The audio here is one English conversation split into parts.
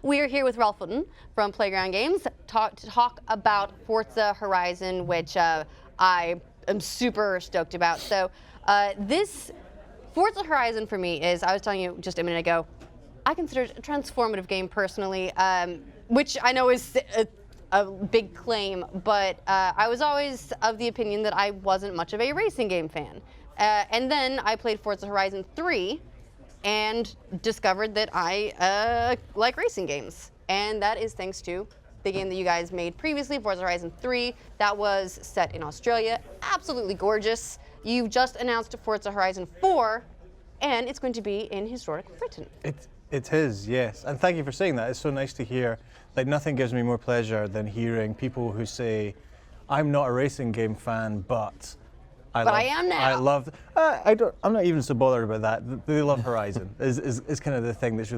We're here with Ralph Wooden from Playground Games to talk about Forza Horizon, which I am super stoked about. So this Forza Horizon for me is, I was telling you just a minute ago, I consider it a transformative game personally, which I know is a big claim, but I was always of the opinion that I wasn't much of a racing game fan. And then I played Forza Horizon 3 and discovered that I like racing games. And that is thanks to the game that you guys made previously, Forza Horizon 3. That was set in Australia. Absolutely gorgeous. You just announced Forza Horizon 4, and it's going to be in historic Britain. It is, yes. And thank you for saying that. It's so nice to hear. Like, nothing gives me more pleasure than hearing people who say, I'm not a racing game fan, but I am now. I love. I'm not even so bothered about that. They love Horizon. is kind of the thing that's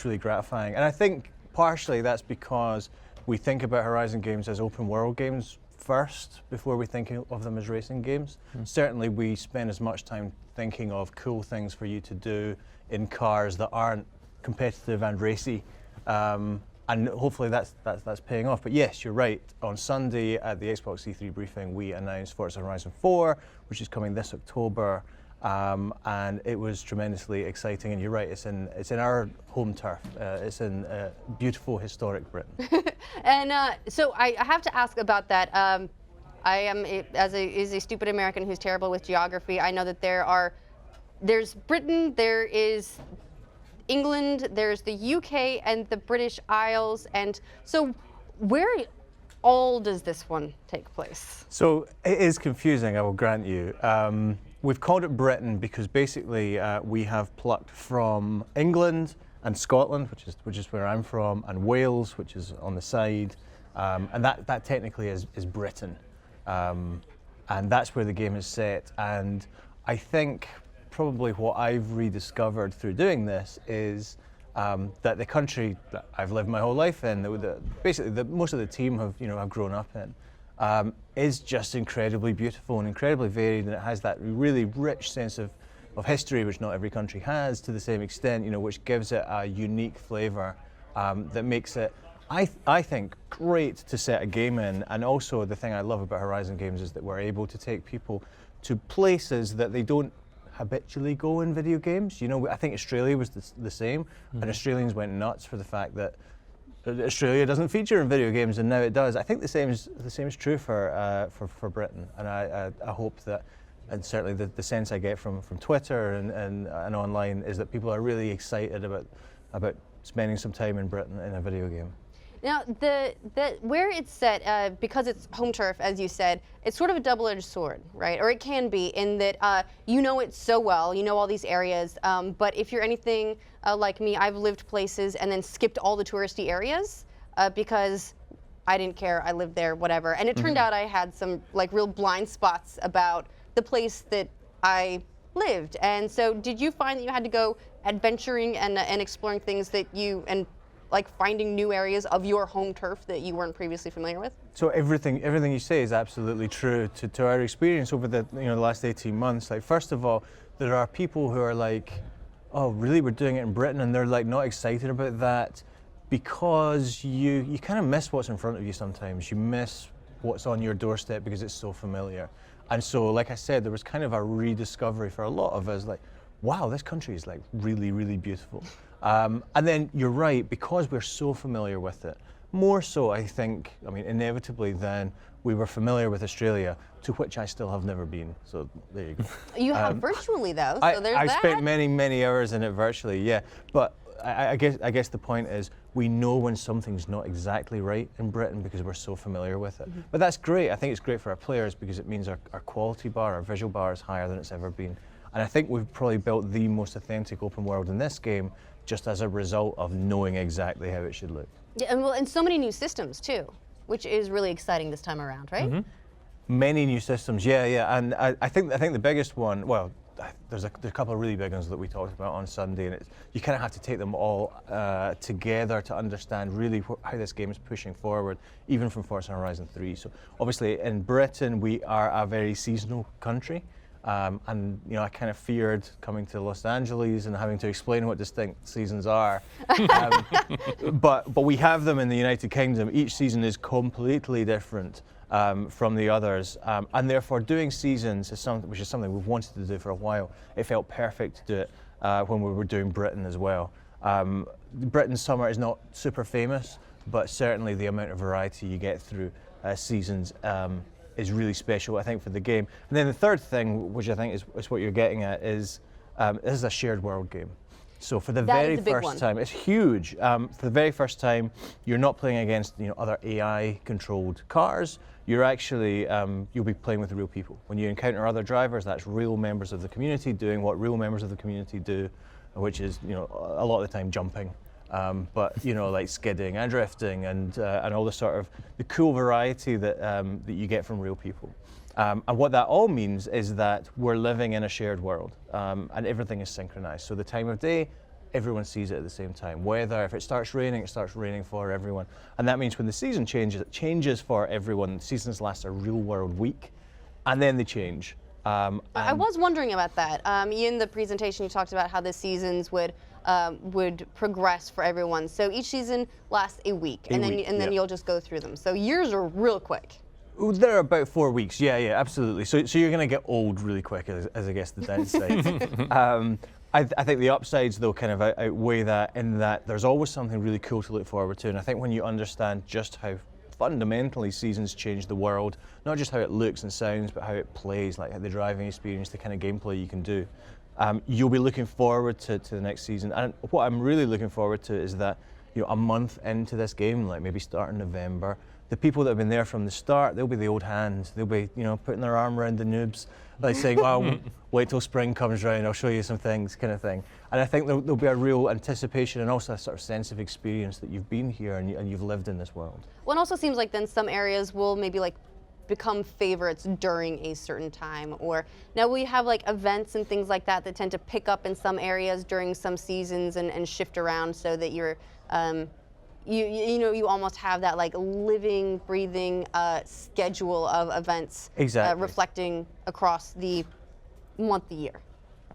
really gratifying. And I think partially that's because we think about Horizon games as open world games first before we think of them as racing games. Certainly, we spend as much time thinking of cool things for you to do in cars that aren't competitive and racy. And hopefully that's paying off. But yes, you're right. On Sunday at the Xbox E3 briefing, we announced Forza Horizon 4, which is coming this October, and it was tremendously exciting. And you're right, it's in our home turf. It's in beautiful, historic Britain. And so I have to ask about that. I am, as a stupid American who's terrible with geography, I know that there's Britain, there is England, there's the UK and the British Isles, and so where all does this one take place? So it is confusing, I will grant you. We've called it Britain because basically we have plucked from England and Scotland, which is where I'm from, and Wales, which is on the side, and that technically is Britain, and that's where the game is set. And I think probably what I've rediscovered through doing this is that the country that I've lived my whole life in, basically most of the team have grown up in, is just incredibly beautiful and incredibly varied, and it has that really rich sense of history, which not every country has to the same extent, which gives it a unique flavour that makes it, I think, great to set a game in. And also the thing I love about Horizon games is that we're able to take people to places that they don't habitually go in video games. I think Australia was the same, and Australians went nuts for the fact that Australia doesn't feature in video games, and now it does. I think the same is true for Britain, and I hope that, and certainly the sense I get from Twitter and online is that people are really excited about spending some time in Britain in a video game. Now, where it's set, because it's home turf, as you said, it's sort of a double-edged sword, right? Or it can be, in that you know it so well, you know all these areas, but if you're anything like me, I've lived places and then skipped all the touristy areas because I didn't care, I lived there, whatever. And it turned out I had some real blind spots about the place that I lived. And so did you find that you had to go adventuring and exploring things that finding new areas of your home turf that you weren't previously familiar with? So everything you say is absolutely true to our experience over the last 18 months. Like, first of all, there are people who are like, oh really, we're doing it in Britain, and they're like not excited about that because you kind of miss what's in front of you sometimes. You miss what's on your doorstep because it's so familiar. And so, like I said, there was kind of a rediscovery for a lot of us, like, wow, this country is like really, really beautiful. And then you're right, because we're so familiar with it, more so I think, inevitably than we were familiar with Australia, to which I still have never been. So there you go. You have virtually though, so there's I've that. spent many, many hours in it virtually, yeah. But I guess the point is we know when something's not exactly right in Britain because we're so familiar with it. But that's great. I think it's great for our players because it means our quality bar, our visual bar is higher than it's ever been. And I think we've probably built the most authentic open world in this game just as a result of knowing exactly how it should look. Yeah, and so many new systems too, which is really exciting this time around, right? Many new systems, yeah. And I think the biggest one, well, there's a couple of really big ones that we talked about on Sunday, and you kind of have to take them all together to understand really how this game is pushing forward, even from Forza Horizon 3. So obviously in Britain, we are a very seasonal country. And I kind of feared coming to Los Angeles and having to explain what distinct seasons are. But we have them in the United Kingdom. Each season is completely different from the others, and therefore doing seasons is which is something we've wanted to do for a while. It felt perfect to do it when we were doing Britain as well. Britain's summer is not super famous, but certainly the amount of variety you get through seasons is really special, I think, for the game. And then the third thing, which I think is what you're getting at, is this is a shared world game. So for the very first time, it's huge. For the very first time, you're not playing against other AI-controlled cars. You're actually you'll be playing with real people. When you encounter other drivers, that's real members of the community doing what real members of the community do, which is a lot of the time jumping. But like skidding and drifting and all the sort of the cool variety that you get from real people. And what that all means is that we're living in a shared world, and everything is synchronized. So the time of day, everyone sees it at the same time. Weather, if it starts raining for everyone. And that means when the season changes, it changes for everyone. Seasons last a real world week, and then they change. I was wondering about that. In the presentation, you talked about how the seasons would progress for everyone. So each season lasts a week, and then you'll just go through them. So years are real quick. They're about 4 weeks. Yeah, absolutely. So you're going to get old really quick, as I guess the downside. I think the upsides, though, kind of outweigh that in that there's always something really cool to look forward to. And I think when you understand just how fundamentally seasons change the world, not just how it looks and sounds, but how it plays, like the driving experience, the kind of gameplay you can do, you'll be looking forward to the next season. And what I'm really looking forward to is that a month into this game, like maybe start in November, the people that have been there from the start, they'll be the old hands. They'll be, putting their arm around the noobs, like saying, "Well, wait till spring comes round. I'll show you some things," kind of thing. And I think there'll be a real anticipation and also a sort of sense of experience that you've been here and you've lived in this world. Well, it also seems like then some areas will maybe become favorites during a certain time, or now we have events and things like that tend to pick up in some areas during some seasons and shift around so that you're you almost have that living, breathing schedule of events reflecting across the month, the year.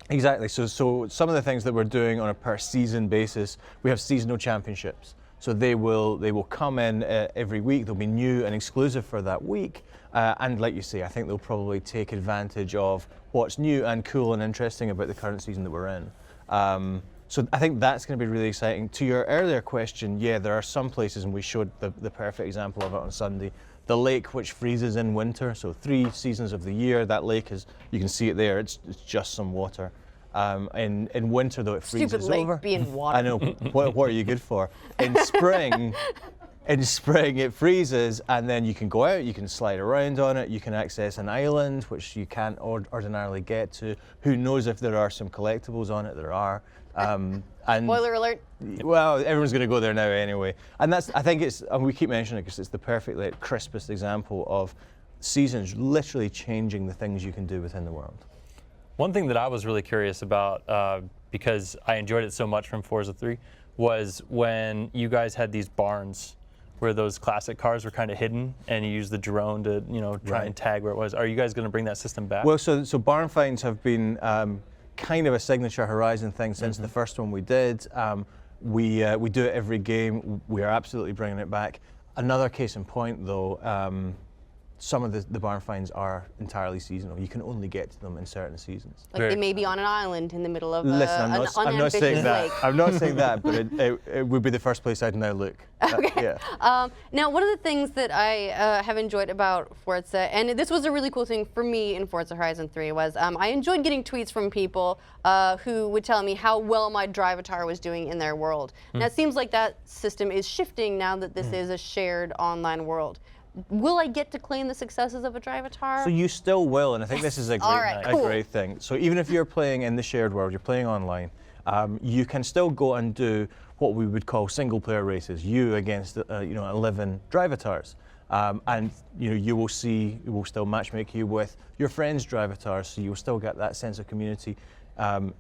Exactly. So some of the things that we're doing on a per season basis, we have seasonal championships. So they will come in every week. They'll be new and exclusive for that week. And like you say, I think they'll probably take advantage of what's new and cool and interesting about the current season that we're in. So I think that's going to be really exciting. To your earlier question, yeah, there are some places, and we showed the perfect example of it on Sunday, the lake which freezes in winter. So 3 seasons of the year, that lake is, you can see it there, it's just some water. In winter, though, it freezes Stupid lake over. being water. I know, what are you good for? In spring, it freezes, and then you can go out, you can slide around on it, you can access an island, which you can't ordinarily get to. Who knows if there are some collectibles on it? There are. And spoiler alert. Well, everyone's going to go there now anyway. And I think and we keep mentioning it because it's the perfect, crispest example of seasons literally changing the things you can do within the world. One thing that I was really curious about, because I enjoyed it so much from Forza 3, was when you guys had these barns where those classic cars were kind of hidden, and you used the drone to, try and tag where it was. Are you guys going to bring that system back? Well, so barn finds have been kind of a signature Horizon thing since the first one we did. We do it every game. We are absolutely bringing it back. Another case in point, though, some of the barn finds are entirely seasonal. You can only get to them in certain seasons. They may be on an island in the middle of Listen, an I'm not saying that. lake. I'm not saying that, but it would be the first place I'd now look. Okay. Yeah. Now, one of the things that I have enjoyed about Forza, and this was a really cool thing for me in Forza Horizon 3, was I enjoyed getting tweets from people who would tell me how well my Drivatar was doing in their world. Now, it seems like that system is shifting now that this is a shared online world. Will I get to claim the successes of a Drivatar? So you still will, and I think this is a cool. great thing. So even if you're playing in the shared world, you're playing online, you can still go and do what we would call single-player races. You against 11 Drivatars, and you will still matchmake you with your friends' Drivatars, so you'll still get that sense of community.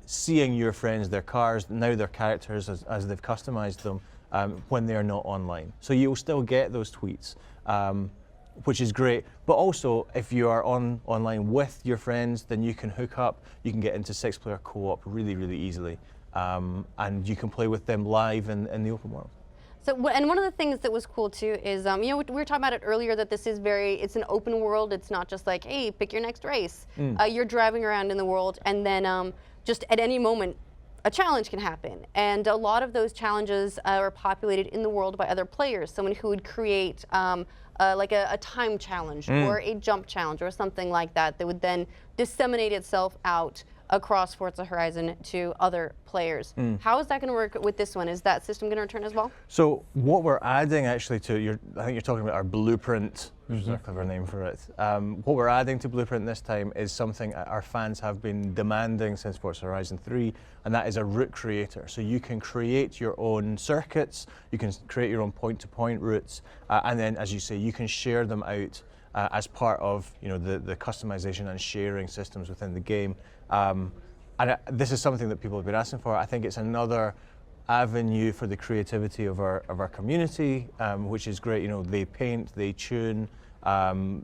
Seeing your friends, their cars, now their characters as they've customized them when they're not online. So you'll still get those tweets. which is great. But also, if you are online with your friends, then you can hook up. You can get into 6-player co-op really, really easily, and you can play with them live in the open world. So, and one of the things that was cool too is, you know, we were talking about it earlier, that this is it's an open world. It's not just like, hey, pick your next race. You're driving around in the world, and then just at any moment, a challenge can happen. And a lot of those challenges are populated in the world by other players. Someone who would create like a time challenge or a jump challenge or something like that that would then disseminate itself out across Forza Horizon to other players. How is that going to work with this one? Is that system going to return as well? So what we're adding actually to I think you're talking about our Blueprint, which is a clever name for it. What we're adding to Blueprint this time is something our fans have been demanding since Forza Horizon 3, and that is a route creator. So you can create your own circuits, you can create your own point-to-point routes, and then, as you say, you can share them out as part of the customization and sharing systems within the game. And this is something that people have been asking for. I think it's another avenue for the creativity of our community, which is great. They paint, they tune,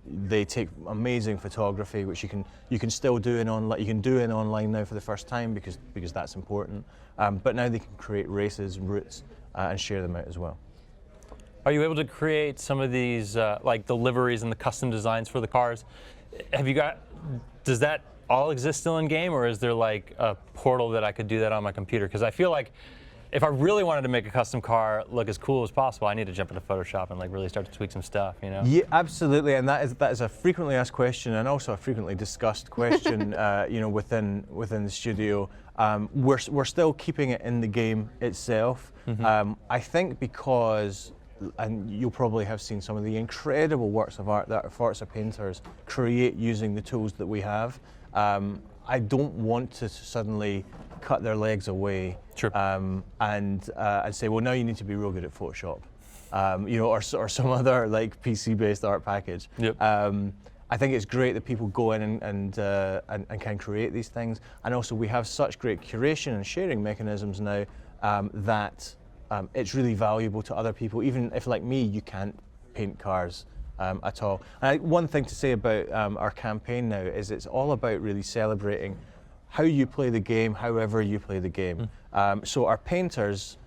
they take amazing photography, which you can still do in online. You can do in online now for the first time because that's important. But now they can create races and routes and share them out as well. Are you able to create some of these, like the liveries and the custom designs for the cars? Does that all exist still in game, or is there like a portal that I could do that on my computer? Because I feel like if I really wanted to make a custom car look as cool as possible, I need to jump into Photoshop and like really start to tweak some stuff, Yeah, absolutely, and that is a frequently asked question and also a frequently discussed question, within the studio. We're still keeping it in the game itself. I think because, and you'll probably have seen some of the incredible works of art that Forza painters create using the tools that we have. I don't want to suddenly cut their legs away, sure. and say, well, now you need to be real good at Photoshop, or some other like PC-based art package. Yep. I think it's great that people go in and can create these things, and also we have such great curation and sharing mechanisms now that it's really valuable to other people, even if, like me, you can't paint cars at all. And one thing to say about our campaign now is it's all about really celebrating how you play the game, however you play the game. So our painters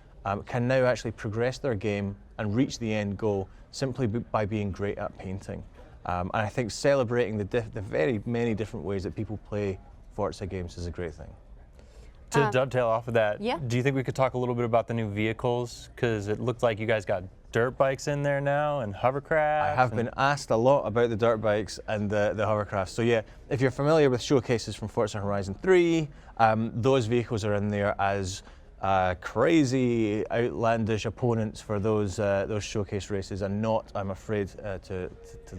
can now actually progress their game and reach the end goal simply by being great at painting. And I think celebrating the very many different ways that people play Forza games is a great thing. To dovetail off of that, yeah. Do you think we could talk a little bit about the new vehicles? Because it looked like you guys got dirt bikes in there now and hovercrafts. I have been asked a lot about the dirt bikes and the hovercrafts. So yeah, if you're familiar with showcases from Forza Horizon 3, those vehicles are in there as crazy, outlandish opponents for those showcase races, and not, I'm afraid, to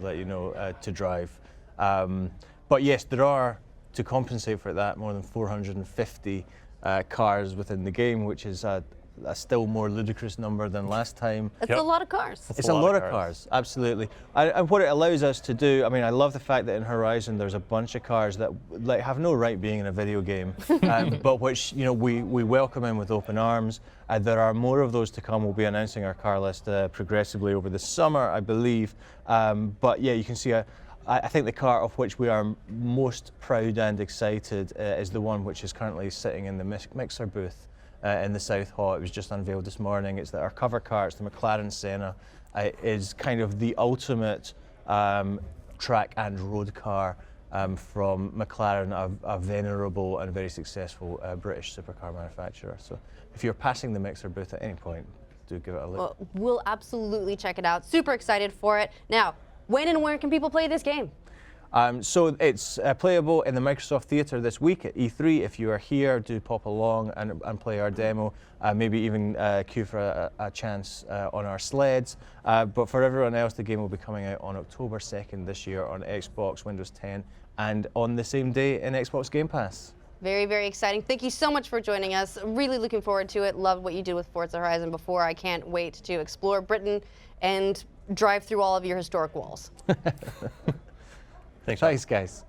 let you know, to drive. But yes, there are, to compensate for that, more than 450 cars within the game, which is a still more ludicrous number than last time. It's a lot of cars. It's a lot of cars, absolutely. And what it allows us to do, I mean, I love the fact that in Horizon there's a bunch of cars that have no right being in a video game, but which we welcome in with open arms. There are more of those to come. We'll be announcing our car list progressively over the summer, I believe. But yeah, you can see I think the car of which we are most proud and excited is the one which is currently sitting in the mixer booth in the South Hall. It was just unveiled this morning. It's our cover car. It's the McLaren Senna. It is kind of the ultimate track and road car from McLaren, a venerable and very successful British supercar manufacturer. So if you're passing the mixer booth at any point, do give it a look. Well, we'll absolutely check it out. Super excited for it. Now, when and where can people play this game? So it's playable in the Microsoft Theatre this week at E3. If you are here, do pop along and play our demo. Maybe even queue for a chance on our sleds. But for everyone else, the game will be coming out on October 2nd this year on Xbox, Windows 10, and on the same day in Xbox Game Pass. Very, very exciting. Thank you so much for joining us. Really looking forward to it. Loved what you did with Forza Horizon before. I can't wait to explore Britain and drive through all of your historic walls. Thanks, guys.